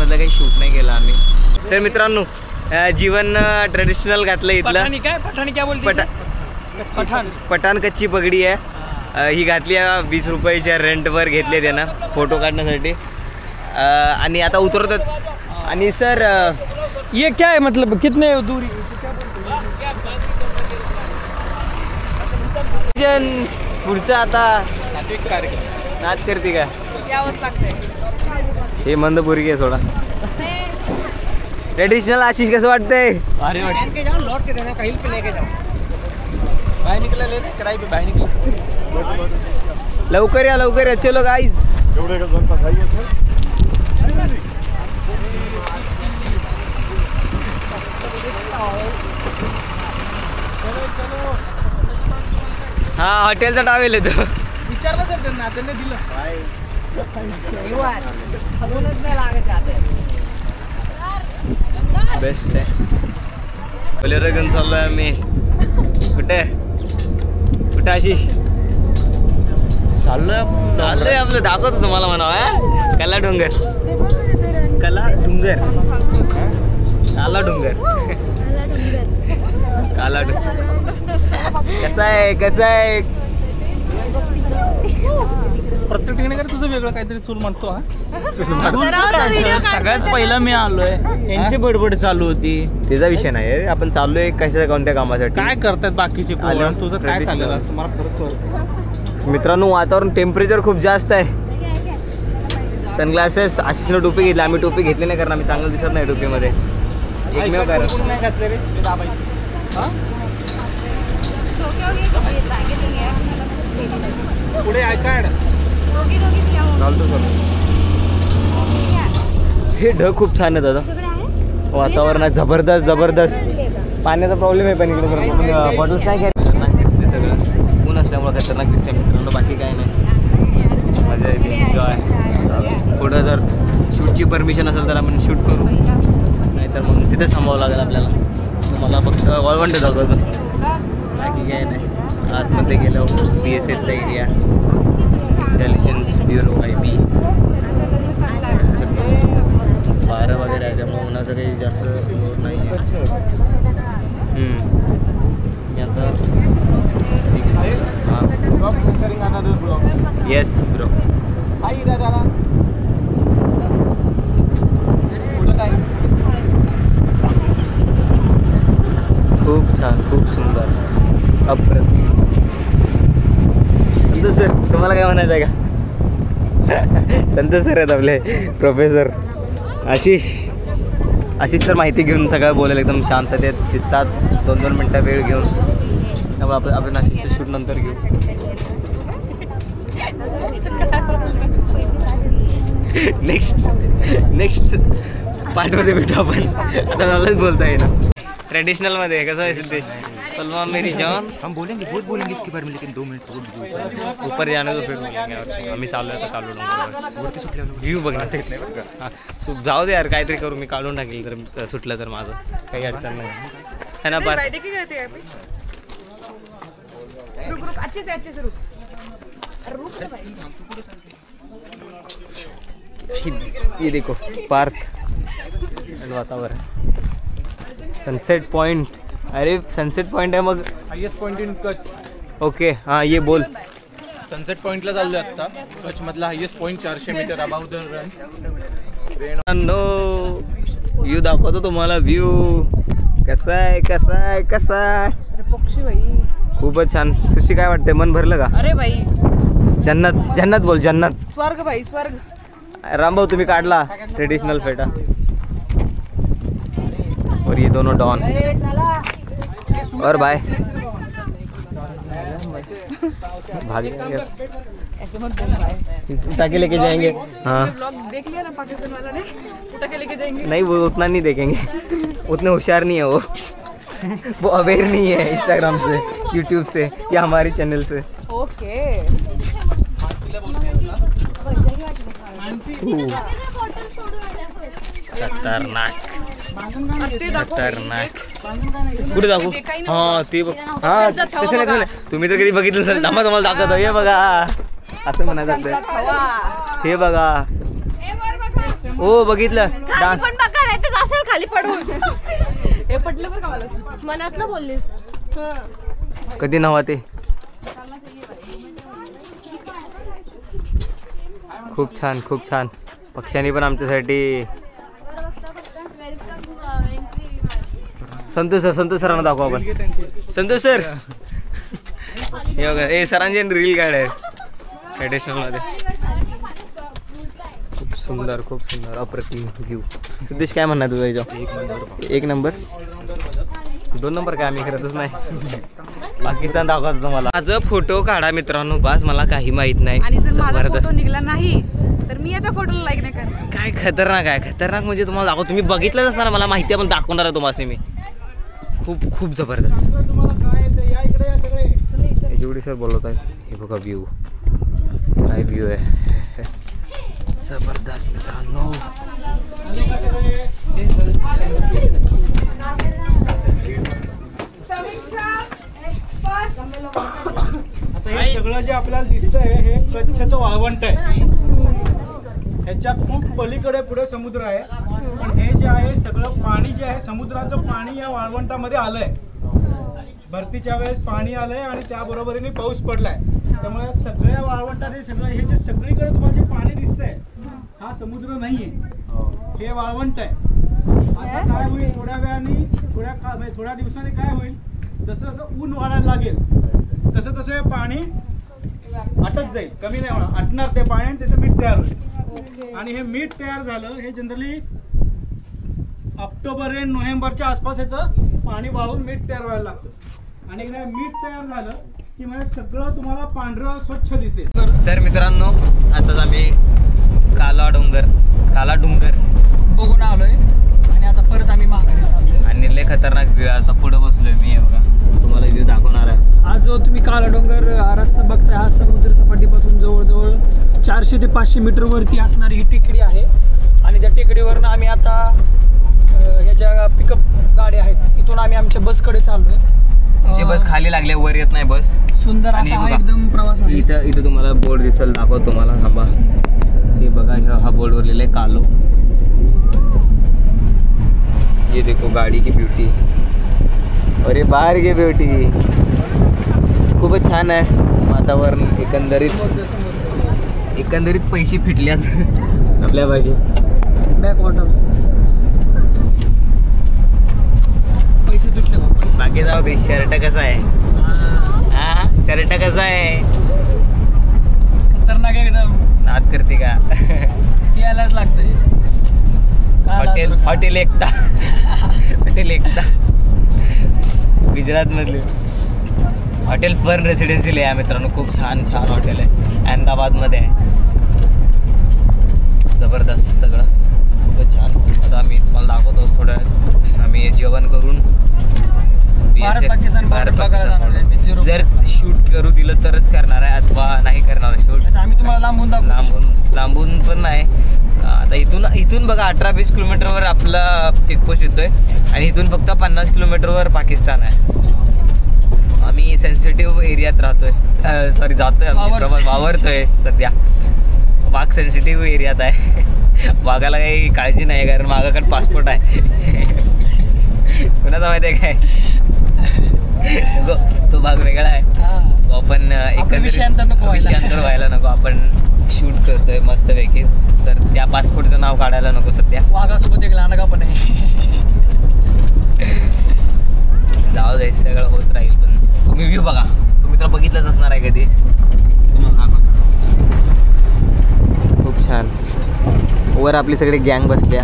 मधलं काही शूट नाही केलं आम्ही. तर मित्रांनो जीवन ट्रेडिशनल घातलं इथलं. पठाणी काय बोलते? पठाण कच्ची पगडी आहे ही घातली आहे. 20 रुपयाच्या रेंटवर घेतले त्यानं फोटो काढण्यासाठी. आणि आता उतरतात. आणि सर ये क्या है मतलब कितने दूरी? पुढचं आता नाच करते का? हे मंद पोरगी आहे थोडा. ट्रेडिशनल आशिष कसं वाटतंय? लवकर या लवकर या. चलो गाईज. हा हॉटेलचा टावेल आहे तो. विचारलं सर त्यांना त्यांनी दिलं. बेस्ट आहे. बोलेरो घेऊन चाललोय आम्ही. कुठे कुठे आशिष? चाललोय आपलं दाखवतो तुम्हाला म्हणावं. कला डोंगर काला डोंगर कसा आहे प्रत्येक ठिकाणी तुझं वेगळं काहीतरी चूल म्हणतो. सगळ्यात पहिला मी आलोय. यांची बडबड चालू होती. त्याचा विषय नाही. आपण चाललोय कशा कोणत्या कामासाठी. काय करतात बाकीचे? तुझं काय चाललेलं असतं मला खरंच कळत. मित्रांनो वातावरण टेम्परेचर खूप जास्त आहे. सनग्लासेस आशिषनं टोपी घेतली. आम्ही टोपी घेतली नाही कारण आम्ही चांगलं दिसत नाही टोपीमध्ये. एकमेव कारण पुढे आयकाड हे ढग खूप छान आहे दादा. वातावरणात जबरदस्त. पाण्याचा प्रॉब्लेम आहे पण इकडे बॉटल्स नाही घ्या. खतरनाक दिसते सगळं. ऊन असल्यामुळे खतरनाक दिसते मित्रांनो. बाकी काय नाही. मजा येते. एन्जॉय. पुढं जर शूटची परमिशन असेल तर आपण शूट करू. नाहीतर मग तिथेच थांबावं लागेल आपल्याला. मला फक्त वाळवंट दाखवतो. बाकी काय नाही. आतमध्ये गेलो BSFचा एरिया. Intelligence bureau IB. वारं वगैरे आहे त्यामुळे उन्हाचं काही जास्त लोड नाही आहे. आता येस ब्रो. खूप छान खूप सुंदर अप्रतिम. संतोष सर तुम्हाला काय म्हणायचं आहे का? संतोष सर आहेत आपले प्रोफेसर. आशिष सर माहिती घेऊन सगळं बोलेल एकदम शांततेत शिस्तात 2-2 मिनटं वेळ घेऊन. त्यामुळे आपण आशिषचं शूट नंतर घेऊ. नेक्स्ट पार्टमध्ये भेटू आपण. आता मलाच बोलता येईल. ट्रेडिशनलमध्ये कसं आहे सिद्धेश? सलमा मेरी जान. हम बोलेंगे बहुत बोलेंगे इसके बारे में लेकिन 2 मिनट ऊपर जाने तो फिर बोलेंगे. आम्ही चाललो आता काढून वरती सुटल्या व्ह्यू बघणार हां. जाऊ दे यार काहीतरी करू. मी काढून टाकेल तर सुटलं तर माझं काही अडचण नाही है ना. बार ये देखो पार्थ आणि वातावरण. Sunset point. अरे सनसेट पॉइंट आहे मग. Highest point in Kutch. Okay हां ये बोल. सनसेट पॉइंटला चाललोय आता. कच्छ मधला highest point 400 metre above the Rann. No view दाखवतो तुम्हाला. व्ह्यू कसा आहे पक्षी भाई खूपच छान. सुशी काय वाटते? मन भरलं का? अरे भाई जन्नत बोल. जन्नत स्वर्ग भाई स्वर्ग. रामभाऊ तुम्ही काढला ट्रेडिशनल फेटा. और ये दोनों डॉन और भाई भागे उठा के लेके जाएंगे. हाँ देख लिया ना पाकिस्तान वाला ने. उठा के लेके जाएंगे. नहीं वो उतना नहीं देखेंगे. उतने होशियार नहीं है वो अवेयर नहीं है इंस्टाग्राम से यूट्यूब से या हमारे चैनल से. ओके खतरनाक कुठे दाखवू? हा ते बघ. हा तसं नाही तुम्ही तर कधी बघितलं असेल. थांबा तुम्हाला दाखवतो. हे बघा असं म्हणायचं. हे बघा हो बघितलं डान्स. पण बघा नाही तर असेल खाली पडून. हे पटलं बरं का मला. मनातलं बोललीस. कधी नव्हा ते. खूप छान खूप छान. पक्ष्यांनी पण आमच्यासाठी. संतोष सरांना दाखवू आपण. संतोष सर हे बघा हे सरांची रील गाड आहे ट्रॅडिशनल मध्ये. खूप सुंदर अप्रतिम व्ह्यू. सिद्धेश काय म्हणणार तुझा याच्यावर? एक नंबर. 2 नंबर काय आम्ही करतच नाही. पाकिस्तान दाखवतो तुम्हाला. माझं फोटो काढा मित्रांनो बस. मला काही माहित नाही. आणि जर माझा फोटो निघला नाही तर मी याच्या फोटोला लाईक नाही करणार. काय खतरनाक आहे. खतरनाक म्हणजे तुम्हाला दाखव. तुम्ही बघितलंच असणार मला माहिती आहे पण दाखवणार आहे तुम्हाला मी. खूप जबरदस्त. जेवढी सर बोलत आहे हे बघा व्ह्यू. काय व्ह्यू आहे जबरदस्त मित्रांनो. आता हे सगळं जे आपल्याला दिसतंय हे कच्छचं वाळवंट आहे. ह्याच्या खूप पलीकडे पुढे समुद्र आहे. पण हे जे आहे सगळं पाणी जे आहे समुद्राचं पाणी या वाळवंटामध्ये आलंय. भरतीच्या वेळेस पाणी आलंय आणि त्या बरोबरीने पाऊस पडलाय. त्यामुळे सगळ्या वाळवंटात हे सगळं हे जे सगळीकडे तुम्हाला जे पाणी दिसतंय हा समुद्र नाहीये. हे वाळवंट आहे. आता काय होईल थोड्या वेळाने थोड्या दिवसांनी काय होईल जसं जसं ऊन वाढायला लागेल तसं तसं हे पाणी आटत जाईल. कमी नाही होणार. आटणार ते पाणी आणि त्याचं मीठ तयार होईल. आणि हे मीठ तयार झालं हे जनरली ऑक्टोबर आणि नोव्हेंबरच्या आसपास याचं पाणी वाळून मीठ तयार व्हायला लागतं. आणि एकदा मीठ तयार झालं की म्हणजे सगळं तुम्हाला पांढरं स्वच्छ दिसेल. तर मित्रांनो आताच आम्ही काला डोंगर बघून आलोय आणि आता परत आम्ही माघारी चाललोय. आणि लय खतरनाक व्ह्यू आहे. असा पुढे बसलोय मी. हे बघा तुम्हाला व्ह्यू दाखवणार आहे. हा जो तुम्ही काला डोंगर हा रस्ता बघताय हा समुद्र सपाटीपासून जवळजवळ 400 ते 500 मीटरवरती असणारी ही टेकडी आहे. आणि त्या टेकडीवरनं आम्ही आता ह्याच्या पिकअप गाड्या आहेत इथून आम्ही आमच्या बसकडे चाललोय. जी बस खाली लागले वर येत नाही बस. सुंदर आणि असा बघा, एकदम प्रवास आहे. इथं तुम्हाला बोर्ड दिसेल. दाखवतो तुम्हाला थांबा. हे बघा हा बोर्डवर लिहिलंय कालो. ये देखो गाड़ी की ब्यूटी. अरे बाहर की ब्यूटी. खूपच छान आहे वातावरण. एकंदरीत पैसे फिटल्यात आपल्या भाषेत. बॅक वॉटर पैसे तुटले पैसे. बाकी जाऊ दे. शर्ट कसा आहे? हा शर्ट कसा आहे? खतरनाक एकदम. नाद करते का? यायलाच लागतंय. हॉटेल एकटा गुजरात मधले हॉटेल फर्न रेसिडेन्सी आहे मित्रांनो. खूप छान हॉटेल आहे. अहमदाबादमध्ये आहे. जबरदस्त सगळं खूपच छान. आता आम्ही तुम्हाला दाखवतो थोडं. आम्ही जेवण करून जर शूट करू दिलं तरच करणार आहे अथवा नाही करणार शूट. आम्ही तुम्हाला लांबून पण नाही. आता इथून बघा 18-20 किलोमीटरवर आपला चेकपोस्ट येतोय आणि इथून फक्त 50 किलोमीटरवर पाकिस्तान आहे. आम्ही सेन्सिटिव्ह एरियात राहतोय. सॉरी जातोय वावरतोय सध्या. वाघ सेन्सिटिव्ह एरियात आहे. वाघाला काही काळजी नाही कारण मागाकडे पासपोर्ट आहे. कुणाचा माहिती आहे काय? तो भाग वेगळा आहे. आपण एकंदरीत विषयांतर व्हायला नको. आपण शूट करतोय मस्तपैकी तर त्या पासपोर्टचं नाव काढायला नको सध्या. वाघासोबत एक लहानगा पण आहे. जाऊ दे सगळं होत राहील. पण तुम्ही व्ह्यू बघा. तुम्ही तर बघितलंच असणार आहे कधी. तुम्हाला दाखव. खूप छान. वर आपली सगळी गँग बसल्या.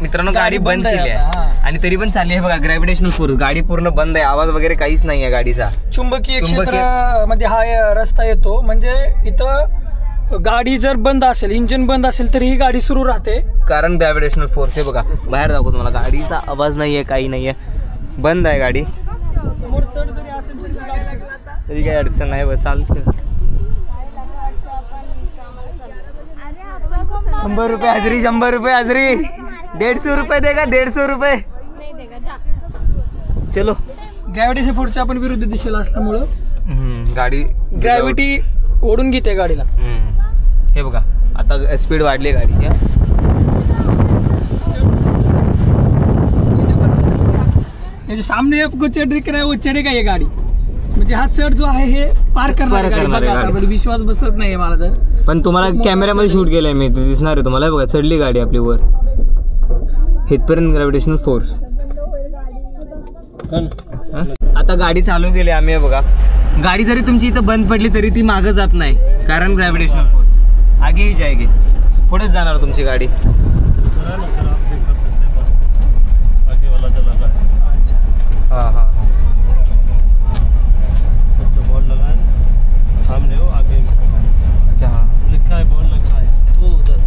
मित्रांनो गाडी बंद केली आहे आणि तरी पण चालली आहे बघा. Gravitational force. गाडी पूर्ण बंद आहे. आवाज वगैरे काहीच नाही आहे गाडीचा. चुंबकीय क्षेत्र मध्ये हा रस्ता येतो. म्हणजे इथं गाडी जर बंद असेल इंजिन बंद असेल तरी ही गाडी सुरू राहते कारण ग्रॅव्हिटेशनल फोर्स आहे बघा. बाहेर दाखवतो तुम्हाला. गाडीचा आवाज नाही आहे काही नाही आहे. बंद आहे गाडी. समोर चढ जरी असेल तरी काही अडचण नाही. बस चालतं. 100 रुपये हजरी. 100 रुपये हजरी. 150 रुपये देगा. 150 रुपये. चलो. ग्रॅव्हिटीच्या पुढच्या आपण विरुद्ध दिशेला असल्यामुळं गाडी ग्रॅव्हिटी ओढून घेते गाडीला. हे बघा आता स्पीड वाढली गाडीची. याच्या सामने आपको चढ़ दिख रहा है वो चढ़ेगा ये गाडी. म्हणजे हा चढ जो आहे हे पार करणार गाडी. विश्वास बसत नाही मला तर. पण तुम्हाला कॅमेऱ्यामध्ये शूट केलंय मी, ते दिसणार आहे तुम्हाला. बघा चढली गाडी आपली वर इथपर्यंत ग्रॅव्हिटेशनल फोर्स. आता गाडी चालू केली आम्ही. बघा गाडी जरी तुमची इथं बंद पडली तरी ती मागं जात नाही, कारण ग्रॅव्हिटेशनल फोर्स आगे ही जाएगी. पुढेच जाणार तुमची गाडी. हाँ हाँ बोर्ड लगा है सामने हो आगे. अच्छा हाँ लिखा है बोर्ड लगा है वो उधर.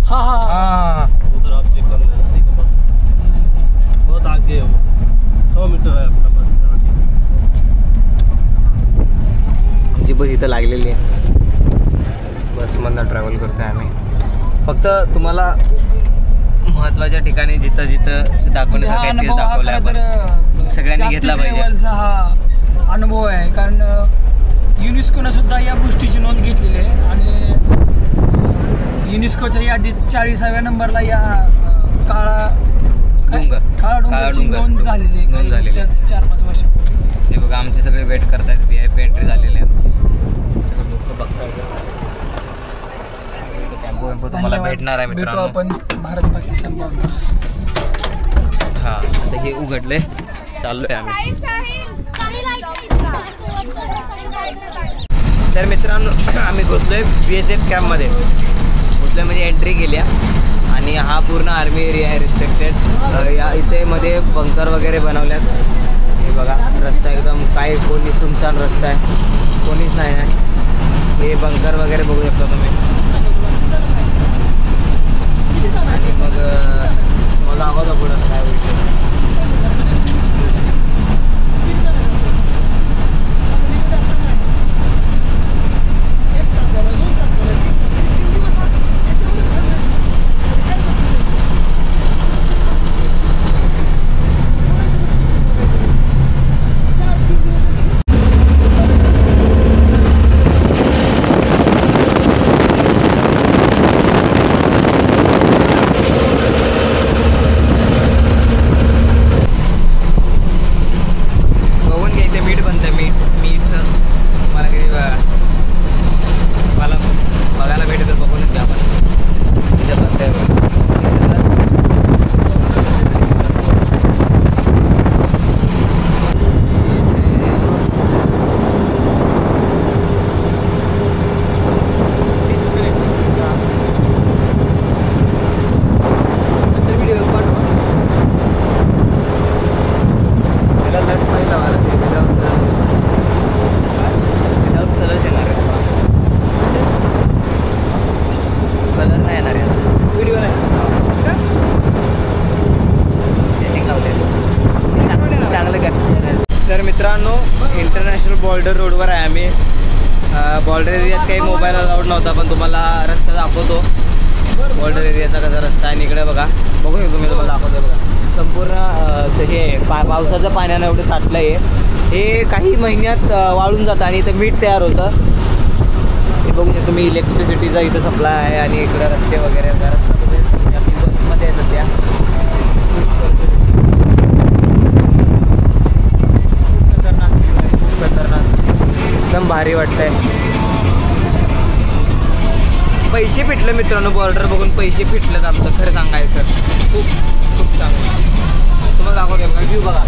हाँ हाँ हाँ उधर आप चेक कर लेना. ठीक है बस बहुत आगे है वो 100 मीटर है अपना बस आगे. आमची बस इथं लागलेली आहे. बसमधनं ट्रॅव्हल करतोय आम्ही. फक्त तुम्हाला महत्त्वाच्या ठिकाणी जिथं जिथं दाखवण्यासाठी तेच दाखवलं आपण. सगळ्यांनी घेतला पाहिजे. हा अनुभव आहे, कारण युनेस्कोनं सुद्धा या गोष्टीची नोंद घेतलेली आहे आणि युनेस्कोच्या यादीत 40व्या नंबरला या काळा डोंगराची नोंद झालेली आहे 4-5 वर्षापूर्वी. हे बघा आमचे सगळे वेट करतायत. VIP एंट्री झालेली आहे आमची. बघताय तुम्हाला भेटणार आहे मित्रांनो. आपण भारत पाकिस्तान बॉर्डर. हां आता हे उघडले, चाललोय आम्ही. तर मित्रांनो आम्ही घुसलोय BSF कॅम्पमध्ये. घुसलोय म्हणजे एंट्री केल्या आणि हा पूर्ण आर्मी एरिया आहे रिस्ट्रिक्टेड. या इथे मध्ये बंकर वगैरे बनवल्यात. हे बघा रस्ता एकदम काय कोणी सुनसान रस्ता आहे, कोणीच नाही आहे. हे बंकर वगैरे बघू शकता तुम्ही. आणि मग मला आवाज पुढं काय होईल. तर मित्रांनो इंटरनॅशनल बॉर्डर रोडवर आहे आम्ही. बॉर्डर एरियात काही मोबाईल अलाउड नव्हता, पण तुम्हाला रस्ता दाखवतो बॉर्डर एरियाचा कसा रस्ता आहे. आणि इकडे बघा बघू शकतो मी तुम्हाला दाखवतो. बघा संपूर्ण हे पावसाचं पाण्यानं एवढं साठलं आहे. हे काही महिन्यात वाळून जातं आणि इथं मीठ तयार होतं. हे बघू शकतो मी. इलेक्ट्रिसिटीचा इथं सप्लाय आहे आणि इकडे रस्ते वगैरे रस्ता तुम्ही बसमध्ये येतात त्या. एकदम भारी वाटतंय. पैसे फिटले मित्रांनो. बॉर्डर बघून पैसे फिटलेत आमचं खरं सांगायचं तर. खूप खूप चांगलं. तुम्हाला दाखवतो व्ह्यू बघा.